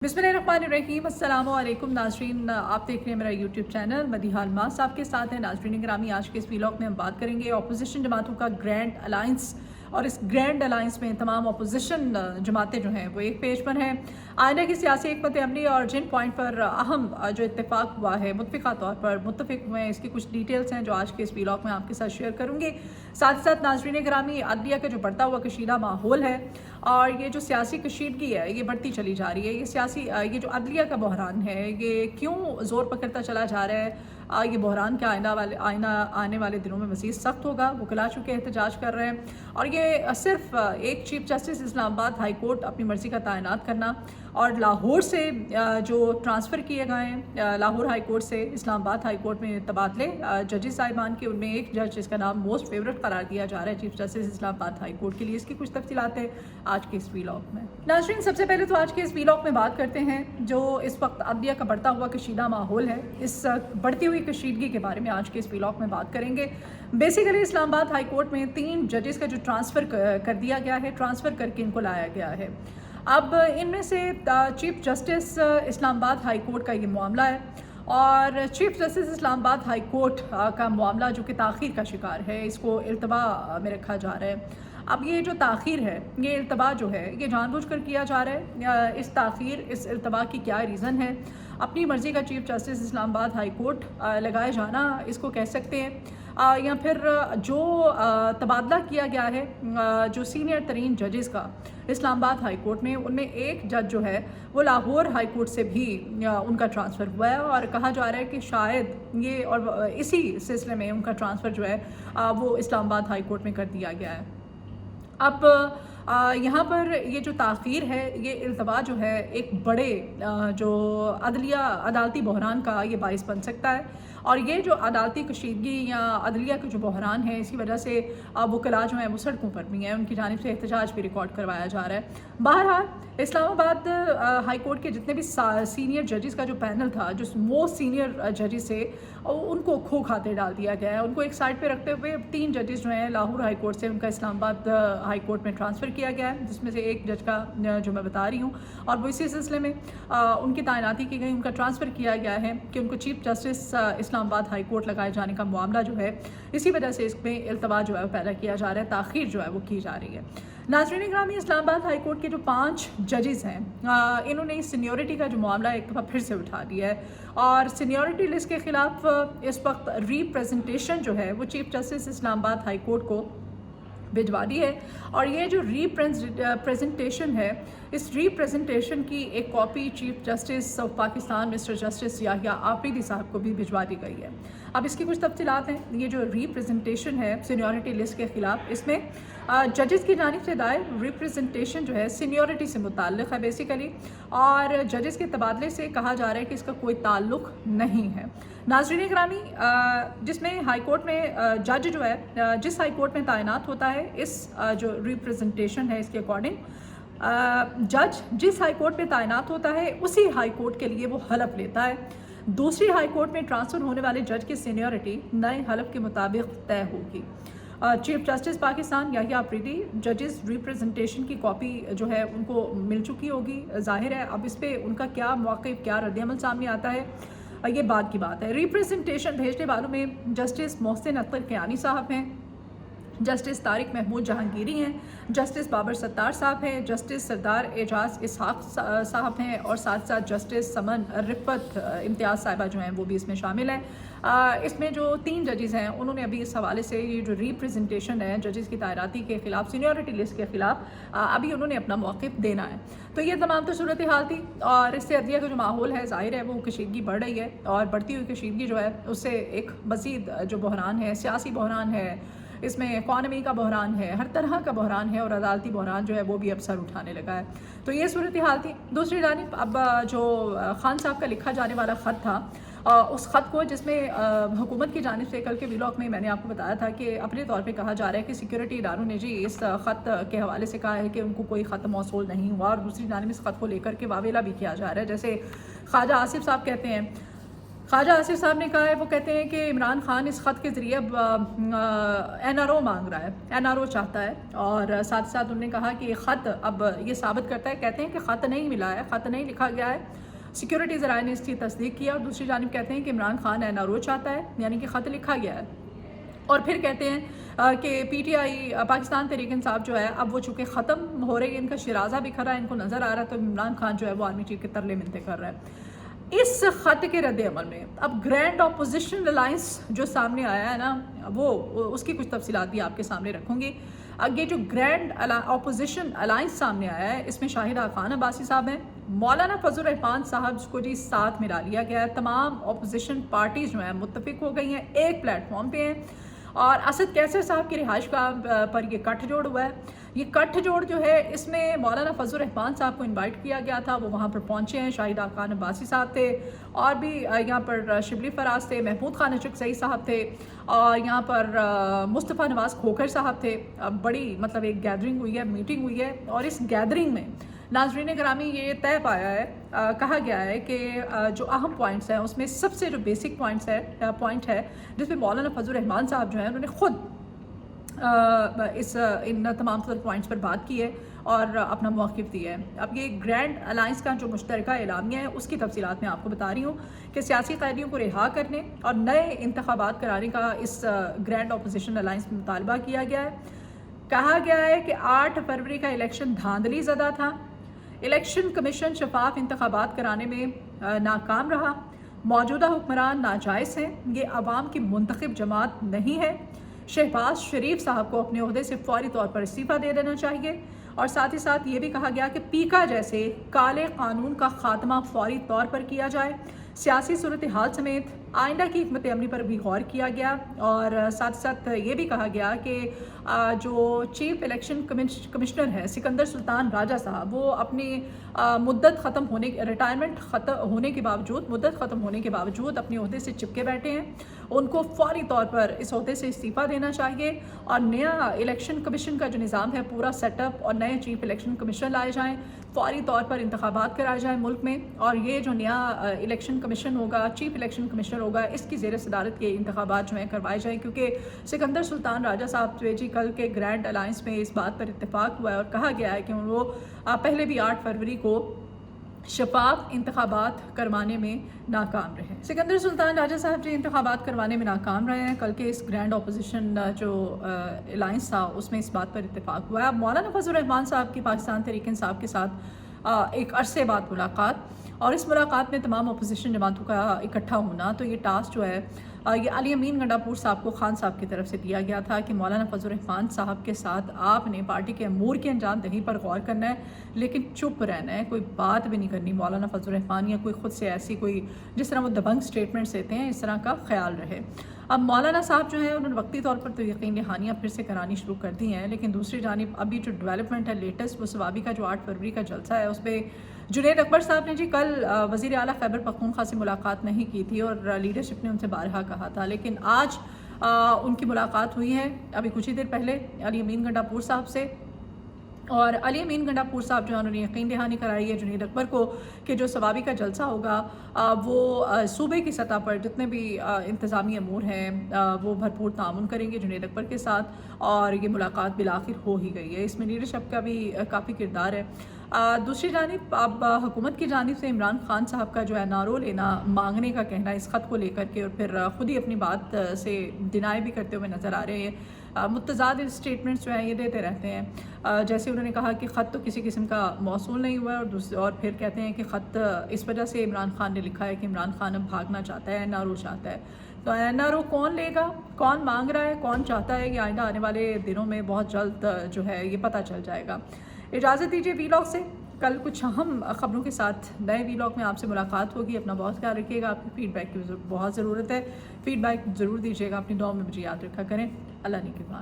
बिस्मिल्लाहिर्रहमानिर्रहीम। अस्सलामु अलैकुम नाज़रीन, आप देख रहे हैं मेरा यूट्यूब चैनल। मदीहा अल्मास आपके साथ है। नाज़रीन ग्रामी, आज के इस व्लॉग में हम बात करेंगे अपोजिशन जमातों का ग्रैंड अलाइंस, और इस ग्रैंड अलाइंस में तमाम अपोजिशन जमातें जो हैं वो एक पेज पर हैं। आइंदा की सियासी हिकमत अमली और जिन पॉइंट पर अहम जो इत्तेफाक हुआ है, मुत्तफ़िक़ा तौर पर मुत्तफ़िक हुए हैं, इसकी कुछ डिटेल्स हैं जो आज के इस व्लॉग में आपके साथ शेयर करूँगी। साथ ही साथ नाज़रीन ग्रामी, अदलिया का जो बढ़ता हुआ कशीदा माहौल है और ये जो सियासी कशीदगी है ये बढ़ती चली जा रही है। ये जो अदलिया का बहरान है ये क्यों ज़ोर पकड़ता चला जा रहा है? ये बहरान क्या आने वाले दिनों में मज़ीद सख्त होगा? वकला चुके एहतजाज कर रहे हैं और ये सिर्फ एक chief justice Islamabad high court अपनी मर्ज़ी का तैनात करना और लाहौर से जो ट्रांसफ़र किए गए हैं लाहौर हाई कोर्ट से इस्लामाबाद हाई कोर्ट में तबादले जजेस साहिबान के, उनमें एक जज जिसका नाम मोस्ट फेवरेट करार दिया जा रहा है chief justice Islamabad high court के लिए। इसकी कुछ तफसीलात है आज के इस व्लॉग में। नाज़रीन, सबसे पहले तो आज के इस व्लॉग में बात करते हैं जो इस वक्त अदलिया का बढ़ता हुआ कशीदा माहौल है। इस बढ़ती हुई कशीदगी के बारे में आज के इस व्लॉग में बात करेंगे। बेसिकली इस्लामाबाद हाई कोर्ट में 3 जजेस का जो ट्रांसफ़र कर दिया गया है, ट्रांसफ़र करके इनको लाया गया है। अब इनमें से chief justice Islamabad high court का ये मामला है और chief justice Islamabad high court का मामला जो कि ताख़ीर का शिकार है, इसको इल्तबा में रखा जा रहा है। अब ये जो ताख़ीर है, ये इल्तबा जो है ये जानबूझकर किया जा रहा है। इस ताख़ीर, इस इल्तबा की क्या रीज़न है? अपनी मर्ज़ी का chief justice Islamabad high court लगाए जाना इसको कह सकते हैं, या फिर जो तबादला किया गया है जो सीनियर तरीन जजेस का इस्लामाबाद हाई कोर्ट में, उनमें एक जज जो है वो लाहौर हाई कोर्ट से भी उनका ट्रांसफ़र हुआ है और कहा जा रहा है कि शायद ये और इसी सिलसिले में उनका ट्रांसफ़र जो है वो इस्लामाबाद हाई कोर्ट में कर दिया गया है। अब यहाँ पर ये जो ताख़ीर है, ये इल्तबा जो है एक बड़े जो अदालती बहरान का ये बाइस बन सकता है और ये जो अदालती कशीदगी या अदलिया का जो बहरान है, इसकी वजह से वकला जो हैं वो सड़कों पर भी हैं, उनकी जानिब से एहतजाज भी रिकॉर्ड करवाया जा रहा है। बहरहाल इस्लामाबाद हाई कोर्ट के जितने भी सीनियर जजेस का जो पैनल था, जो मोस्ट सीनियर जजेस थे, उनको खो खाते डाल दिया गया है। उनको एक साइड पे रखते हुए 3 जजेस जो हैं लाहौर हाई कोर्ट से उनका इस्लामाबाद हाई कोर्ट में ट्रांसफ़र किया गया है, जिसमें से एक जज का जो मैं बता रही हूँ और वो इसी सिलसिले में उनकी तैनाती की गई, उनका ट्रांसफ़र किया गया है कि उनको chief justice Islamabad high court लगाए जाने का मामला जो है, इसी वजह से इसमें इल्तबा जो है वो पैदा किया जा रहा है, ताख़ीर जो है वो की जा रही है। नाज़रीन ग्रामी, इस्लामाबाद हाई कोर्ट के जो 5 जजेस हैं इन्होंने सीनियरिटी का जो मामला एक दफ़ा फिर से उठा दिया है और सीनियरिटी लिस्ट के ख़िलाफ़ इस वक्त रिप्रेजेंटेशन जो है वो chief justice Islamabad high court को भिजवा दी है और ये जो रिप्रेजेंटेशन है, इस रिप्रेजेंटेशन की एक copy chief justice of Pakistan mister justice Yahya Afridi साहब को भी भिजवा दी गई है। अब इसकी कुछ तफसीलात हैं। ये जो रिप्रेजेंटेशन है सीनियरिटी लिस्ट के ख़िलाफ़, इसमें जजेस की जानिब से दायर रिप्रेजेंटेशन जो है सीनियरिटी से मुताल्लिक़ है बेसिकली, और जजेस के तबादले से कहा जा रहा है कि इसका कोई ताल्लुक़ नहीं है। नाज़रीन ग्रामी, जिसमें हाई कोर्ट में जज जो है जिस हाई कोर्ट में तैनात होता है, इस जो रिप्रेजेंटेशन है इसके अकॉर्डिंग जज जिस हाई कोर्ट में तैनात होता है उसी हाई कोर्ट के लिए वो हलफ लेता है। दूसरी हाई कोर्ट में ट्रांसफ़र होने वाले जज की सीनियरिटी नए हलफ के मुताबिक तय होगी। चीफ जस्टिस पाकिस्तान याहिया आफरीदी जजेस रिप्रेजेंटेशन की कॉपी जो है उनको मिल चुकी होगी। ज़ाहिर है अब इस पर उनका क्या मौक़िफ़, क्या रद्द-ए-अमल सामने आता है, ये बात की बात है। रिप्रेजेंटेशन भेजने वालों में जस्टिस मोहसिन अख्तर कियानी साहब हैं, जस्टिस तारिक महमूद जहांगीरी हैं, जस्टिस बाबर सत्तार साहब हैं, जस्टिस सरदार एजाज इसहाक साहब हैं और साथ साथ जस्टिस समन रिफ़त इम्तियाज़ साहिबा जो हैं वो भी इसमें शामिल हैं। इसमें जो 3 जजेस हैं उन्होंने अभी इस हवाले से ये जो रिप्रेजेंटेशन है जजेस की तैनाती के ख़िलाफ़, सीनियरिटी लिस्ट के ख़िलाफ़ अभी उन्होंने अपना मौक़िफ़ देना है। तो ये तमाम तो सूरत हाल थी और इससे अदलिया का जो माहौल है, ज़ाहिर है वो कशीदगी बढ़ रही है और बढ़ती हुई कशीदगी जो है उससे एक मज़ीद जो बहरान है, सियासी बहरान है, इसमें इकॉनमी का बहरान है, हर तरह का बहरान है और अदालती बहरान जो है वो भी अब सर उठाने लगा है। तो ये सूरत हाल थी। दूसरी जानिब अब जो खान साहब का लिखा जाने वाला ख़त था, उस ख़त को जिसमें हुकूमत की जानिब से कल के व्लॉग में मैंने आपको बताया था कि अपने तौर पे कहा जा रहा है कि सिक्योरिटी इदारों ने जी इस ख़त के हवाले से कहा है कि उनको कोई ख़त मौसूल नहीं हुआ, और दूसरी जानिब इस ख़त को लेकर के वावेला भी किया जा रहा है। जैसे ख्वाजा आसिफ साहब कहते हैं, ख्वाजा आसिफ साहब ने कहा है, वो कहते हैं कि इमरान खान इस ख़त के ज़रिए अब NRO मांग रहा है, NRO चाहता है। और साथ ही साथ उन्होंने कहा कि ख़त अब ये साबित करता है, कहते हैं कि ख़त नहीं मिला है, ख़त नहीं लिखा गया है, सिक्योरिटी ज़राए ने इसकी तस्दीक किया। और दूसरी जानिब कहते हैं कि इमरान खान NRO चाहता है, यानी कि ख़त लिखा गया है। और फिर कहते हैं कि PTI पाकिस्तान तहरीक इंसाफ जो है, अब वो चूँकि ख़त्म हो रही है, इनका शिराजा भी खरा इनको नज़र आ रहा है, तो इमरान खान जो है वो आर्मी चीफ के तरले मिन्नतें कर रहा है। इस ख़त के रद्द अमल में अब ग्रैंड अपोजिशन अलायंस जो सामने आया है ना, वो उसकी कुछ तफसीलात भी आपके सामने रखूँगी। ये जो ग्रैंड अपोजिशन अलायंस सामने आया है, इसमें शाहिद खान अब्बासी साहब हैं, मौलाना फजल रहमान साहब को जी साथ मिला लिया गया है। तमाम अपोजिशन पार्टीज़ जो हैं मुत्तफिक हो गई हैं, एक प्लेटफॉर्म पे हैं। और असद कैसर साहब की रिहाइश का पर ये गठजोड़ हुआ है। ये गठजोड़ जो है, इसमें मौलाना फजल रहमान साहब को इनवाइट किया गया था, वो वहाँ पर पहुँचे हैं। शाहिद खान अब्बासी साहब थे, और भी यहाँ पर शिबली फराज थे, महमूद खान अशरकज़ई साहब थे, और यहाँ पर मुस्तफ़ा नवाज़ खोखर साहब थे। बड़ी मतलब एक गैदरिंग हुई है, मीटिंग हुई है। और इस गैदरिंग में नाज़रीन गिरामी ये तय पाया है, कहा गया है कि जो अहम पॉइंट्स हैं उसमें सबसे जो बेसिक पॉइंट है जिसमें मौलाना फजल रहमान साहब जो हैं उन्होंने ख़ुद इन तमाम तर पॉइंट्स पर बात की है और अपना मौक़िफ़ दिया है। अब ये ग्रैंड अलायंस का जो मुश्तरका एलामिया है, उसकी तफसीलात मैं आपको बता रही हूँ कि सियासी कैदियों को रिहा करने और नए इंतखाबात कराने का इस ग्रैंड अपोजिशन अलायंस में मुतालबा किया गया है। कहा गया है कि 8 फरवरी का इलेक्शन धांधली ज़दा था, इलेक्शन कमीशन शफाफ इंतखाबात कराने में नाकाम रहा, मौजूदा हुक्मरान नाजायज़ हैं, ये अवाम की मुंतखब जमात नहीं है, शहबाज शरीफ साहब को अपने ओहदे से फौरी तौर पर इस्तीफ़ा दे देना चाहिए। और साथ ही साथ ये भी कहा गया कि पीका जैसे काले कानून का खात्मा फौरी तौर पर किया जाए। सियासी सूरत हाल समेत आइंदा की हिकमत अमली पर भी गौर किया गया। और साथ साथ ये भी कहा गया कि जो चीफ इलेक्शन कमिश्नर है सिकंदर सुल्तान राजा साहब, वो अपनी मुद्दत ख़त्म होने रिटायरमेंट ख़त्म होने के बावजूद मुद्दत ख़त्म होने के बावजूद अपने ओहदे से चिपके बैठे हैं। उनको फौरी तौर पर इस ओहदे से इस्तीफ़ा देना चाहिए और नया इलेक्शन कमीशन का जो निज़ाम है पूरा सेटअप और नए चीफ इलेक्शन कमिश्नर लाए जाएँ, फौरी तौर पर इंतखाबात कराए जाएँ मुल्क में। और ये जो नया इलेक्शन कमीशन होगा, चीफ इलेक्शन कमिश्नर होगा, इसकी ज़ेर सदारत के इंतखाबात जो हैं करवाए जाएँ, क्योंकि सिकंदर सुल्तान राजा साहब जी कल के ग्रैंड अलायंस में इस बात पर इत्तेफाक हुआ है और कहा गया है कि वो पहले भी 8 फरवरी को शफाफ इंतखाबात करवाने में नाकाम रहे। सिकंदर सुल्तान राजा साहब जी इंतखाबात करवाने में नाकाम रहे हैं। कल के इस ग्रैंड अपोजिशन जो अलायंस था उसमें इस बात पर इत्तेफाक हुआ है। अब मौलाना फजल रहमान साहब की पाकिस्तान तहरीक इंसाफ के साथ एक अरसे बाद मुलाकात, और इस मुलाकात में तमाम अपोजिशन जमातों का इकट्ठा होना, तो ये टास्क जो है ये अली अमीन गंडापुर साहब को खान साहब की तरफ से दिया गया था कि मौलाना फजल रहमान साहब के साथ आपने पार्टी के अमूर की अंजाम दही पर गौर करना है, लेकिन चुप रहना है, कोई बात भी नहीं करनी। मौलाना फजल रहमान या कोई ख़ुद से ऐसी कोई जिस तरह वो दबंग स्टेटमेंट्स देते हैं, इस तरह का ख्याल रहे। अब मौलाना साहब जो है उन्होंने वक्ती तौर पर तो यकीन दहानियाँ फिर से करानी शुरू कर दी हैं, लेकिन दूसरी जानिब अभी जो डेवलपमेंट है लेटेस्ट, वो सवाबी का जो 8 फरवरी का जलसा है, उस पर जुनैद अकबर साहब ने जी कल वज़ीर आला खैबर पख्तूनख्वा से मुलाकात नहीं की थी और लीडरशिप ने उनसे बारहा कहा था, लेकिन आज उनकी मुलाकात हुई है अभी कुछ ही देर पहले अली अमीन गंडापुर साहब से। और अली अमीन गंडापुर साहब जो है उन्होंने यकीन दहानी कराई है जुनैद अकबर को कि जो सवाबी का जलसा होगा वो सूबे की सतह पर जितने भी इंतज़ामी अमूर हैं वो भरपूर तामुन करेंगे जुनैद अकबर के साथ, और ये मुलाकात बिलाखिर हो ही गई है। इसमें लीडरशिप का भी काफ़ी किरदार है। दूसरी जानिब अब हुकूमत की जानिब से इमरान खान साहब का जो है NRO लेना मांगने का कहना इस ख़त को लेकर के, और फिर ख़ुद ही अपनी बात से डिनाई भी करते हुए नज़र आ रहे हैं। मुतज़ाद स्टेटमेंट्स जो हैं ये देते रहते हैं। जैसे उन्होंने कहा कि ख़त तो किसी किस्म का मौसूल नहीं हुआ है, और फिर कहते हैं कि ख़त इस वजह से इमरान खान ने लिखा है कि इमरान खान अब भागना चाहता है, NRO चाहता है। तो NRO कौन लेगा, कौन मांग रहा है, कौन चाहता है, ये आइंदा आने वाले दिनों में बहुत जल्द जो है ये पता चल जाएगा। इजाज़त दीजिए वीलॉग से, कल कुछ अहम ख़बरों के साथ नए वीलॉग में आपसे मुलाकात होगी। अपना बहुत ख्याल रखिएगा, आपकी फ़ीडबैक की बहुत ज़रूरत है, फ़ीडबैक ज़रूर दीजिएगा, अपनी दुआ में मुझे याद रखा करें। अल्लाह निगहबान।